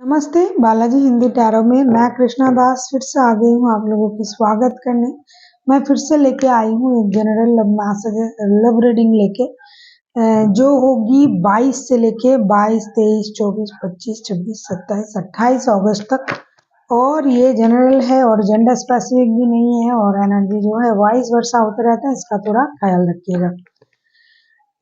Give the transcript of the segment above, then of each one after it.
नमस्ते, बालाजी हिंदी टैरो में मैं कृष्णा दास फिर से आ गई हूँ आप लोगों की स्वागत करने। मैं फिर से लेके आई हूँ एक जनरल लव रीडिंग लेके जो होगी 22 से लेके 22, 23, 24, 25, 26, 27, 28 अगस्त तक। और ये जनरल है और जेंडर स्पेसिफिक भी नहीं है और एनर्जी जो है वाइस वर्षा होते रहता है, इसका थोड़ा ख्याल रखिएगा।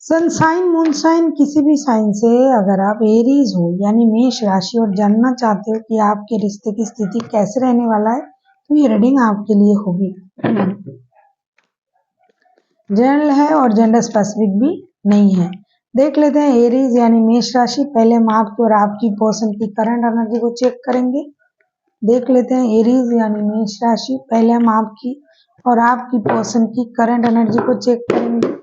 सन साइन मून साइन किसी भी साइन से अगर आप एरीज हो यानी मेष राशि और जानना चाहते हो कि आपके रिश्ते की स्थिति कैसे रहने वाला है तो ये रीडिंग आपके लिए होगी। जनरल है और जेंडर स्पेसिफिक भी नहीं है। देख लेते हैं एरीज यानी मेष राशि। पहले हम आपकी और आपकी पर्सन की करंट एनर्जी को चेक करेंगे। देख लेते हैं एरीज यानी मेष राशि। पहले हम आपकी और आपकी पर्सन की करंट एनर्जी को चेक करेंगे।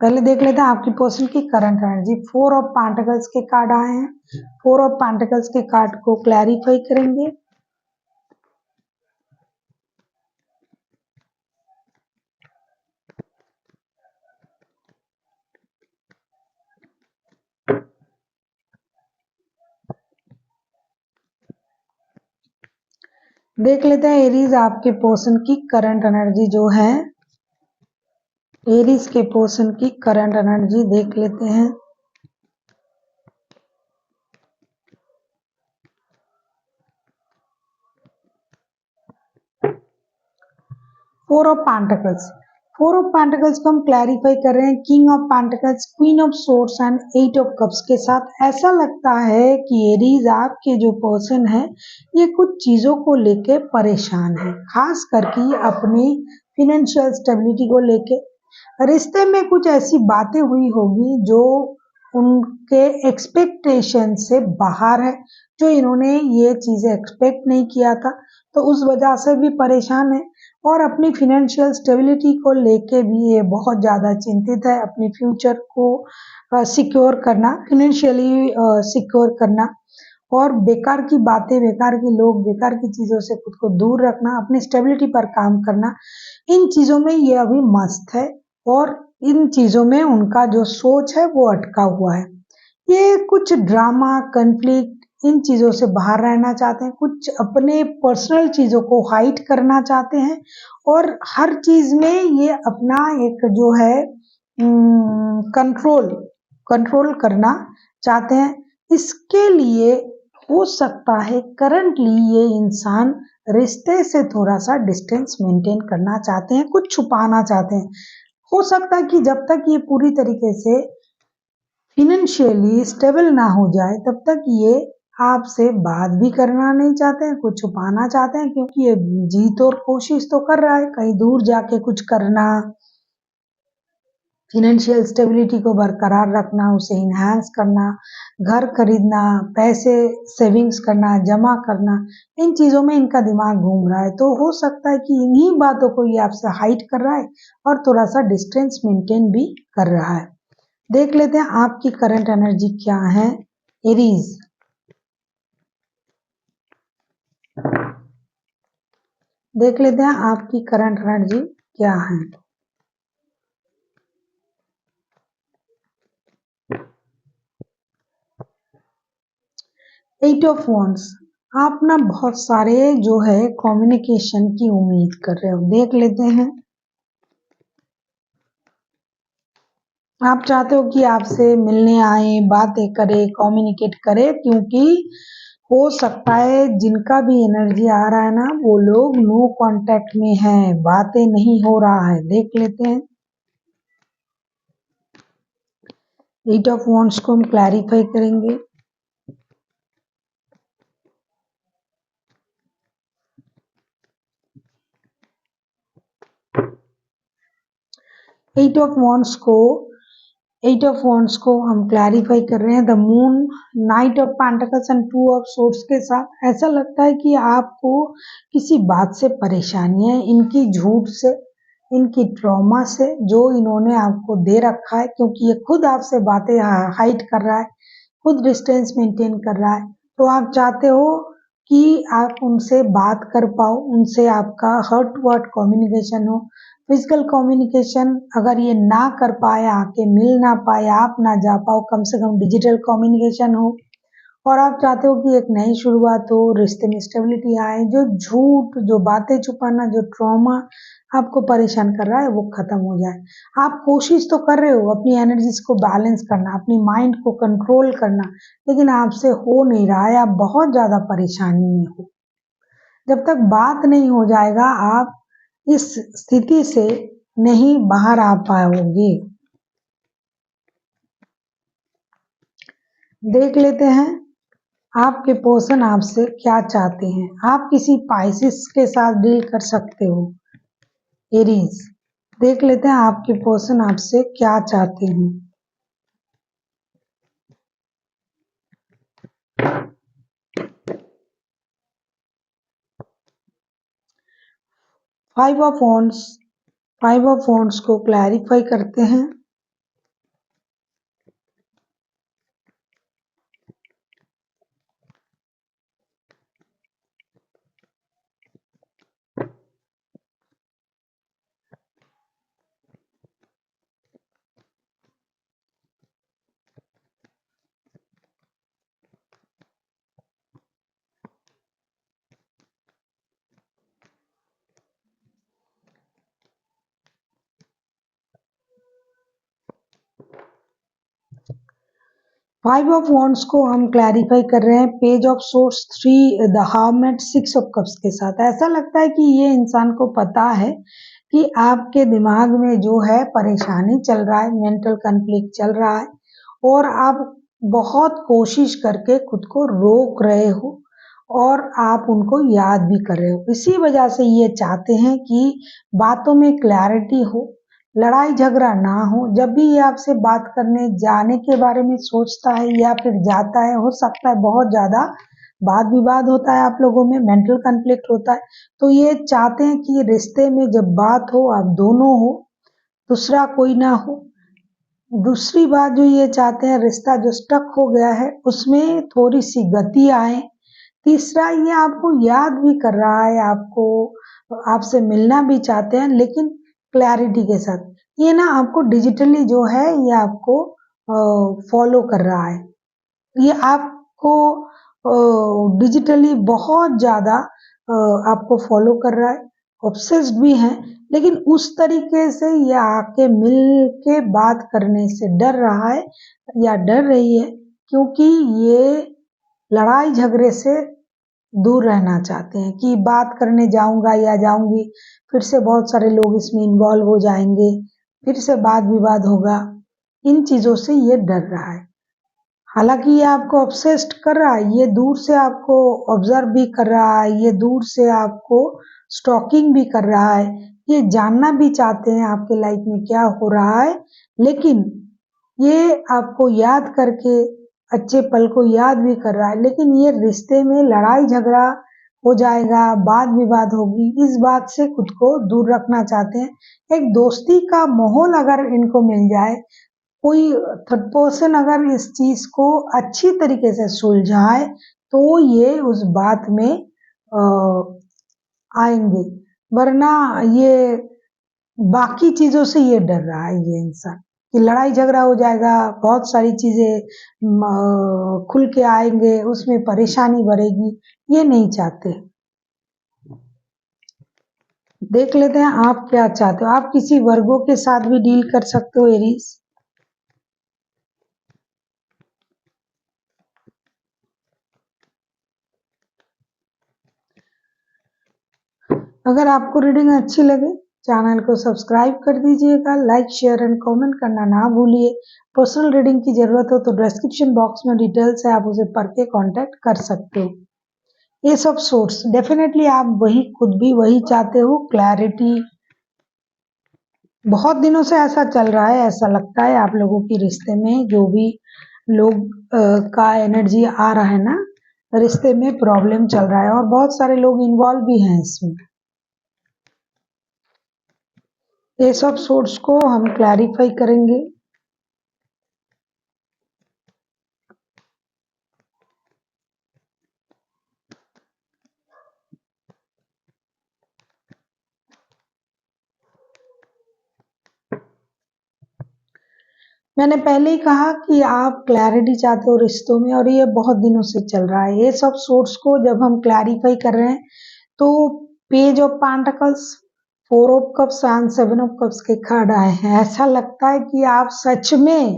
पहले देख लेते हैं आपकी पर्सन की करंट एनर्जी। 4 ऑफ पेंटिकल्स के कार्ड आए हैं। 4 ऑफ पेंटिकल्स के कार्ड को क्लैरिफाई करेंगे। देख लेते हैं एरीज आपके पर्सन की करंट एनर्जी जो है, एरीज के पर्सन की करंट एनर्जी देख लेते हैं। Four of pentacles, four of pentacles को हम क्लैरिफाई कर रहे हैं king of pentacles, queen of swords and 8 of cups के साथ। ऐसा लगता है कि एरीज आपके जो पर्सन है ये कुछ चीजों को लेके परेशान है, खास करके अपनी फिनेंशियल स्टेबिलिटी को लेके। रिश्ते में कुछ ऐसी बातें हुई होगी जो उनके एक्सपेक्टेशन से बाहर है, जो इन्होंने ये चीजें एक्सपेक्ट नहीं किया था, तो उस वजह से भी परेशान है। और अपनी फिनेंशियल स्टेबिलिटी को लेके भी ये बहुत ज़्यादा चिंतित है। अपनी फ्यूचर को सिक्योर करना, फिनेंशियली सिक्योर करना और बेकार की बातें, बेकार के लोग, बेकार की चीज़ों से खुद को दूर रखना, अपनी स्टेबिलिटी पर काम करना, इन चीज़ों में ये अभी मस्त है और इन चीज़ों में उनका जो सोच है वो अटका हुआ है। ये कुछ ड्रामा, कन्फ्लिक्ट, इन चीज़ों से बाहर रहना चाहते हैं, कुछ अपने पर्सनल चीज़ों को हाइड करना चाहते हैं और हर चीज़ में ये अपना एक जो है कंट्रोल करना चाहते हैं। इसके लिए हो सकता है करंटली ये इंसान रिश्ते से थोड़ा सा डिस्टेंस मेंटेन करना चाहते हैं, कुछ छुपाना चाहते हैं। हो सकता है कि जब तक ये पूरी तरीके से फिनेंशियली स्टेबल ना हो जाए तब तक ये आपसे बात भी करना नहीं चाहते हैं, कुछ छुपाना चाहते हैं, क्योंकि ये जीत और कोशिश तो कर रहा है कहीं दूर जाके कुछ करना, फिनेंशियल स्टेबिलिटी को बरकरार रखना, उसे इन्हांस करना, घर खरीदना, पैसे सेविंग्स करना, जमा करना, इन चीज़ों में इनका दिमाग घूम रहा है। तो हो सकता है कि इन्हीं बातों को ये आपसे हाइड कर रहा है और थोड़ा सा डिस्टेंस मेंटेन भी कर रहा है। देख लेते हैं आपकी करंट एनर्जी क्या है एरीज। देख लेते हैं आपकी करंट एनर्जी क्या है। एट ऑफ वॉन्ड्स, आप ना बहुत सारे जो है कम्युनिकेशन की उम्मीद कर रहे हो। देख लेते हैं आप चाहते हो कि आपसे मिलने आए, बातें करे, कम्युनिकेट करे, क्योंकि हो सकता है जिनका भी एनर्जी आ रहा है ना वो लोग नो कांटेक्ट में हैं, बातें नहीं हो रहा है। देख लेते हैं एट ऑफ वॉन्ड्स को हम क्लैरिफाई करेंगे। एट ऑफ वॉन्ड्स को हम क्लैरिफाई कर रहे हैं the moon, night of pentacles and 2 of swords के साथ। ऐसा लगता है कि आपको किसी बात से परेशानी है, इनकी झूठ से, इनकी ट्रॉमा से जो इन्होंने आपको दे रखा है, क्योंकि ये खुद आपसे बातें हाइड कर रहा है, खुद डिस्टेंस मेंटेन कर रहा है। तो आप चाहते हो कि आप उनसे बात कर पाओ, उनसे आपका हार्ट टू हार्ट कम्युनिकेशन हो। फिजिकल कम्युनिकेशन अगर ये ना कर पाए, आके मिल ना पाए, आप ना जा पाओ, कम से कम डिजिटल कम्युनिकेशन हो। और आप चाहते हो कि एक नई शुरुआत हो, रिश्ते में स्टेबिलिटी आए, जो झूठ, जो बातें छुपाना, जो ट्रॉमा आपको परेशान कर रहा है वो खत्म हो जाए। आप कोशिश तो कर रहे हो अपनी एनर्जीज को बैलेंस करना, अपनी माइंड को कंट्रोल करना, लेकिन आपसे हो नहीं रहा है, आप बहुत ज्यादा परेशानी में हो। जब तक बात नहीं हो जाएगा आप इस स्थिति से नहीं बाहर आ पाओगे। देख लेते हैं आपके पर्सन आपसे क्या चाहते हैं। आप किसी पाइसिस के साथ डील कर सकते हो, एरीज। देख लेते हैं आपके पर्सन आपसे क्या चाहते हैं। फाइव ऑफ वॉन्ड्स को क्लैरिफाई करते हैं। फाइव ऑफ वॉन्ड्स को हम क्लैरिफाई कर रहे हैं page of source, three, the hermit, six of cups के साथ। ऐसा लगता है कि ये इंसान को पता है कि आपके दिमाग में जो है परेशानी चल रहा है, मेंटल कॉन्फ्लिक्ट चल रहा है, और आप बहुत कोशिश करके खुद को रोक रहे हो और आप उनको याद भी कर रहे हो। इसी वजह से ये चाहते हैं कि बातों में क्लैरिटी हो, लड़ाई झगड़ा ना हो। जब भी ये आपसे बात करने जाने के बारे में सोचता है या फिर जाता है, हो सकता है बहुत ज्यादा वाद विवाद होता है, आप लोगों में मेंटल कॉन्फ्लिक्ट होता है, तो ये चाहते हैं कि रिश्ते में जब बात हो आप दोनों हो, दूसरा कोई ना हो। दूसरी बात जो ये चाहते हैं, रिश्ता जो स्टक हो गया है उसमें थोड़ी सी गति आए। तीसरा, ये आपको याद भी कर रहा है, आपको आपसे मिलना भी चाहते हैं, लेकिन क्लैरिटी के साथ। ये ना आपको डिजिटली जो है ये आपको फॉलो कर रहा है, ये आपको डिजिटली बहुत ज्यादा आपको फॉलो कर रहा है, ऑब्सेस्ड भी है, लेकिन उस तरीके से ये आके मिल के बात करने से डर रहा है या डर रही है, क्योंकि ये लड़ाई झगड़े से दूर रहना चाहते हैं कि बात करने जाऊंगा या जाऊंगी फिर से बहुत सारे लोग इसमें इन्वॉल्व हो जाएंगे, फिर से वाद विवाद होगा। इन चीजों से ये डर रहा है। हालांकि ये आपको ऑब्सेस्ड कर रहा है, ये दूर से आपको ऑब्जर्व भी कर रहा है, ये दूर से आपको स्टॉकिंग भी कर रहा है, ये जानना भी चाहते हैं आपके लाइफ में क्या हो रहा है, लेकिन ये आपको याद करके अच्छे पल को याद भी कर रहा है, लेकिन ये रिश्ते में लड़ाई झगड़ा हो जाएगा, वाद विवाद होगी, इस बात से खुद को दूर रखना चाहते हैं। एक दोस्ती का माहौल अगर इनको मिल जाए, कोई थर्ड पर्सन अगर इस चीज को अच्छी तरीके से सुलझाए, तो ये उस बात में आएंगे, वरना ये बाकी चीजों से ये डर रहा है ये इंसान कि लड़ाई झगड़ा हो जाएगा, बहुत सारी चीजें खुल के आएंगे, उसमें परेशानी बढ़ेगी, ये नहीं चाहते। देख लेते हैं आप क्या चाहते हो। आप किसी वर्गों के साथ भी डील कर सकते हो, एरीज। अगर आपको रीडिंग अच्छी लगे, चैनल को सब्सक्राइब कर दीजिएगा, लाइक शेयर एंड कमेंट करना ना भूलिए। पर्सनल रीडिंग की जरूरत हो तो डिस्क्रिप्शन बॉक्स में डिटेल्स है, आप उसे पढ़ के कांटेक्ट कर सकते हो। ये सब सोर्स डेफिनेटली आप वही खुद भी वही चाहते हो, क्लैरिटी। बहुत दिनों से ऐसा चल रहा है, ऐसा लगता है आप लोगों की रिश्ते में जो भी लोग का एनर्जी आ रहा है ना, रिश्ते में प्रॉब्लम चल रहा है और बहुत सारे लोग इन्वॉल्व भी हैं इसमें। ये सब सोर्स को हम क्लैरिफाई करेंगे। मैंने पहले ही कहा कि आप क्लैरिटी चाहते हो रिश्तों में और ये बहुत दिनों से चल रहा है। ये सब सोर्स को जब हम क्लैरिफाई कर रहे हैं तो page of pentacles, four of cups and seven of cups के कार्ड आए हैं। ऐसा लगता है कि आप सच में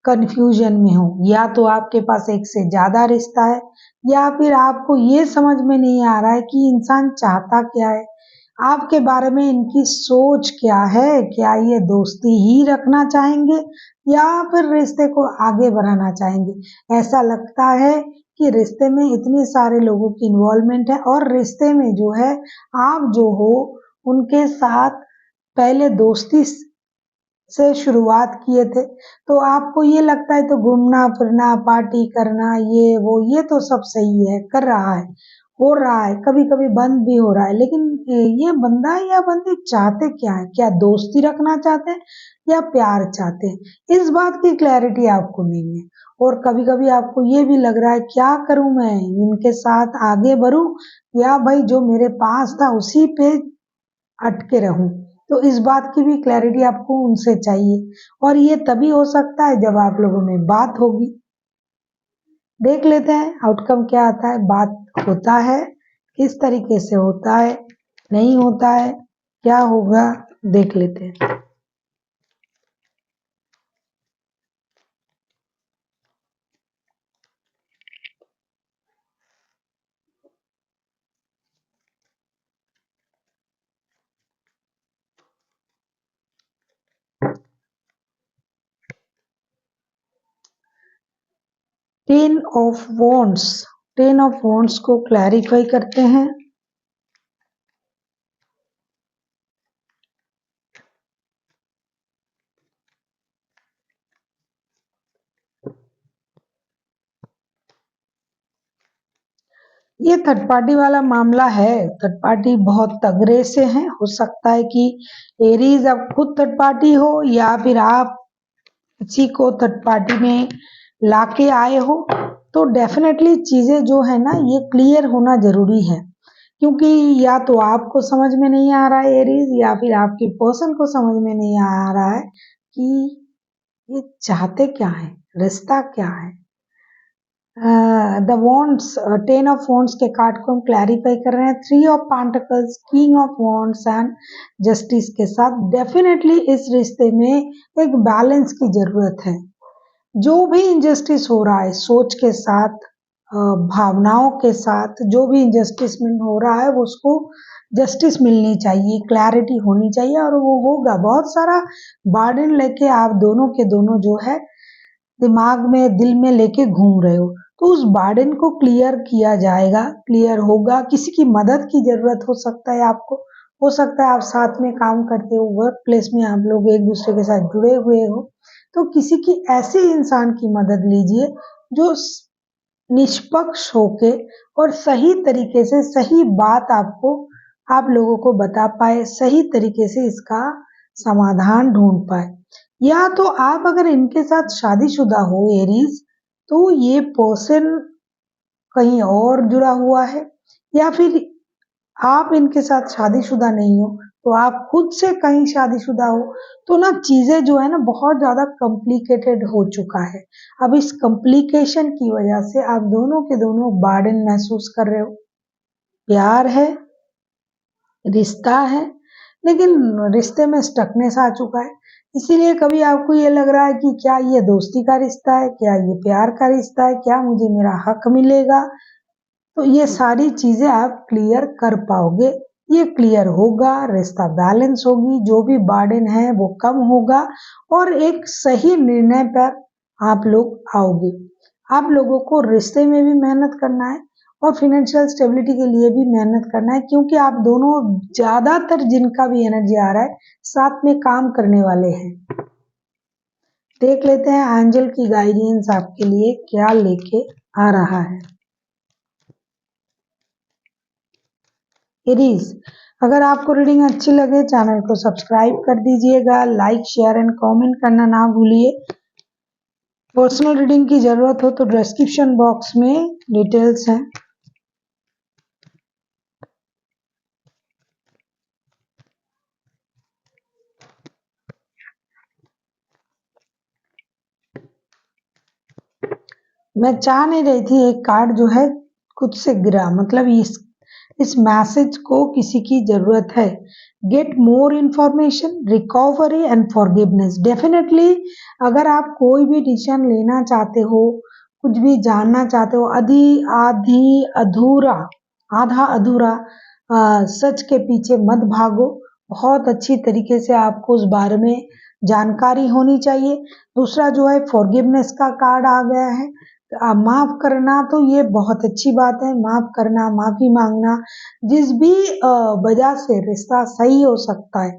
कंफ्यूजन में हो, या तो आपके पास एक से ज्यादा रिश्ता है या फिर आपको ये समझ में नहीं आ रहा है कि इंसान चाहता क्या है, आपके बारे में इनकी सोच क्या है। क्या ये दोस्ती ही रखना चाहेंगे या फिर रिश्ते को आगे बढ़ाना चाहेंगे। ऐसा लगता है कि रिश्ते में इतने सारे लोगों की इन्वॉल्वमेंट है और रिश्ते में जो है आप जो हो उनके साथ पहले दोस्ती से शुरुआत किए थे, तो आपको ये लगता है तो घूमना फिरना पार्टी करना ये वो ये तो सब सही है, कर रहा है, हो रहा है, कभी कभी बंद भी हो रहा है, लेकिन ये बंदा या बंदी चाहते क्या है? क्या दोस्ती रखना चाहते हैं या प्यार चाहते हैं? इस बात की क्लैरिटी आपको नहीं है। और कभी कभी आपको ये भी लग रहा है क्या करूं मैं, इनके साथ आगे बढ़ूं या भाई जो मेरे पास था उसी पे अटके रहूं। तो इस बात की भी क्लैरिटी आपको उनसे चाहिए और ये तभी हो सकता है जब आप लोगों में बात होगी। देख लेते हैं आउटकम क्या आता है। बात होता है, किस तरीके से होता है, नहीं होता है, क्या होगा, देख लेते हैं। 10 ऑफ वॉन्ड्स, 10 ऑफ वॉन्ड्स को क्लैरिफाई करते हैं। ये थर्ड पार्टी वाला मामला है। थर्ड पार्टी बहुत तगड़े से है, हो सकता है कि एरीज अब खुद थर्ड पार्टी हो या फिर आप किसी को थर्ड पार्टी में लाके आए हो। तो डेफिनेटली चीजें जो है ना ये क्लियर होना जरूरी है, क्योंकि या तो आपको समझ में नहीं आ रहा है एरीज या फिर आपके पर्सन को समझ में नहीं आ रहा है कि ये चाहते क्या है, रिश्ता क्या है। द वॉन्ड्स, 10 ऑफ वॉन्ड्स के कार्ड को हम क्लैरिफाई कर रहे हैं। 3 of pentacles, king of wands and justice के साथ डेफिनेटली इस रिश्ते में एक बैलेंस की जरूरत है। जो भी इनजस्टिस हो रहा है सोच के साथ, भावनाओं के साथ, जो भी इनजस्टिस हो रहा है वो उसको जस्टिस मिलनी चाहिए, क्लैरिटी होनी चाहिए और वो होगा। बहुत सारा बर्डन लेके आप दोनों के दोनों जो है दिमाग में दिल में लेके घूम रहे हो, तो उस बर्डन को क्लियर किया जाएगा, क्लियर होगा। किसी की मदद की जरूरत हो सकता है आपको, हो सकता है आप साथ में काम करते हो, वर्क प्लेस में आप लोग एक दूसरे के साथ जुड़े हुए हो, तो किसी की ऐसे इंसान की मदद लीजिए जो निष्पक्ष होके और सही तरीके से सही बात आपको, आप लोगों को बता पाए, सही तरीके से इसका समाधान ढूंढ पाए। या तो आप अगर इनके साथ शादीशुदा हो एरीज, तो ये पर्सन कहीं और जुड़ा हुआ है, या फिर आप इनके साथ शादीशुदा नहीं हो तो आप खुद से कहीं शादीशुदा हो। तो ना चीजें जो है ना बहुत ज्यादा कॉम्प्लिकेटेड हो चुका है। अब इस कॉम्प्लिकेशन की वजह से आप दोनों के दोनों बर्डन महसूस कर रहे हो। प्यार है, रिश्ता है, लेकिन रिश्ते में स्टकनेस आ चुका है। इसीलिए कभी आपको ये लग रहा है कि क्या ये दोस्ती का रिश्ता है, क्या ये प्यार का रिश्ता है, क्या मुझे मेरा हक मिलेगा। तो ये सारी चीजें आप क्लियर कर पाओगे, ये क्लियर होगा, रिश्ता बैलेंस होगी, जो भी बर्डन है वो कम होगा और एक सही निर्णय पर आप लोग आओगे। आप लोगों को रिश्ते में भी मेहनत करना है और फाइनेंशियल स्टेबिलिटी के लिए भी मेहनत करना है, क्योंकि आप दोनों ज्यादातर जिनका भी एनर्जी आ रहा है साथ में काम करने वाले हैं। देख लेते हैं एंजल की गाइडेंस आपके लिए क्या लेके आ रहा है। एरीज, अगर आपको रीडिंग अच्छी लगे चैनल को सब्सक्राइब कर दीजिएगा, लाइक शेयर एंड कमेंट करना ना भूलिए। पर्सनल रीडिंग की जरूरत हो तो डिस्क्रिप्शन बॉक्स में डिटेल्स हैं। मैं चाह नहीं रही थी एक कार्ड जो है खुद से गिरा, मतलब इस मैसेज को किसी की जरूरत है। Get more information, recovery and forgiveness. Definitely अगर आप कोई भी डिसीजन लेना चाहते हो, कुछ भी जानना चाहते हो, आधा अधूरा सच के पीछे मत भागो। बहुत अच्छी तरीके से आपको उस बारे में जानकारी होनी चाहिए। दूसरा जो है फॉरगिवनेस का कार्ड आ गया है। माफ करना तो ये बहुत अच्छी बात है, माफ करना, माफी मांगना, जिस भी वजह से रिश्ता सही हो सकता है,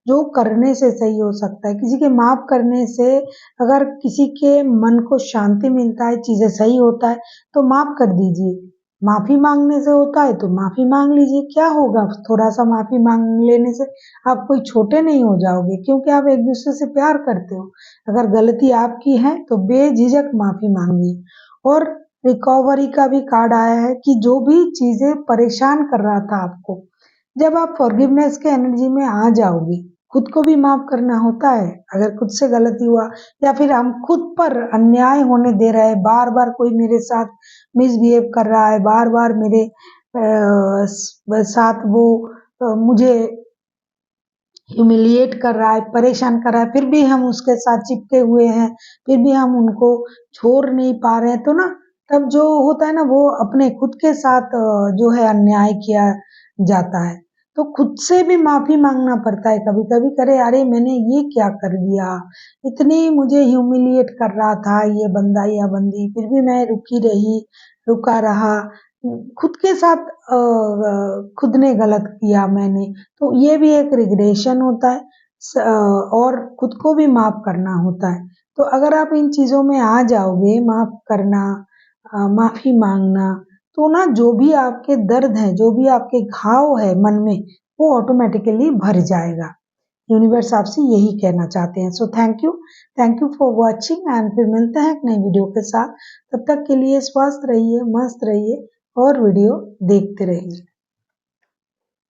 जो करने से सही हो सकता है, किसी के माफ करने से अगर किसी के मन को शांति मिलता है, चीजें सही होता है, तो माफ कर दीजिए। माफी मांगने से होता है तो माफी मांग लीजिए, क्या होगा थोड़ा सा माफी मांग लेने से, आप कोई छोटे नहीं हो जाओगे, क्योंकि आप एक दूसरे से प्यार करते हो। अगर गलती आपकी है तो बेझिझक माफी मांगिए। और रिकवरी का भी कार्ड आया है कि जो भी चीजें परेशान कर रहा था आपको, जब आप फॉरगिवनेस के एनर्जी में आ जाओगे, खुद को भी माफ करना होता है। अगर खुद से गलती हुआ या फिर हम खुद पर अन्याय होने दे रहे हैं, बार बार कोई मेरे साथ मिसबिहेव कर रहा है, बार बार मेरे साथ वो मुझे ह्यूमिलिएट कर रहा है, परेशान कर रहा है, फिर भी हम उसके साथ चिपके हुए हैं, फिर भी हम उनको छोड़ नहीं पा रहे हैं, तो ना तब जो होता है ना, वो अपने खुद के साथ जो है अन्याय किया जाता है। तो खुद से भी माफी मांगना पड़ता है कभी कभी, करे अरे मैंने ये क्या कर दिया, इतनी मुझे ह्यूमिलिएट कर रहा था ये बंदा या बंदी, फिर भी मैं रुका रहा, खुद के साथ खुद ने गलत किया मैंने। तो ये भी एक रिग्रेशन होता है, और खुद को भी माफ करना होता है। तो अगर आप इन चीजों में आ जाओगे, माफ करना, माफी मांगना, तो ना जो भी आपके दर्द है, जो भी आपके घाव है मन में, वो ऑटोमेटिकली भर जाएगा। यूनिवर्स आपसे यही कहना चाहते हैं। So thank you for watching, and फिर मिलते हैं एक नई वीडियो के साथ। तब तक के लिए स्वस्थ रहिए, मस्त रहिए और वीडियो देखते रहिए।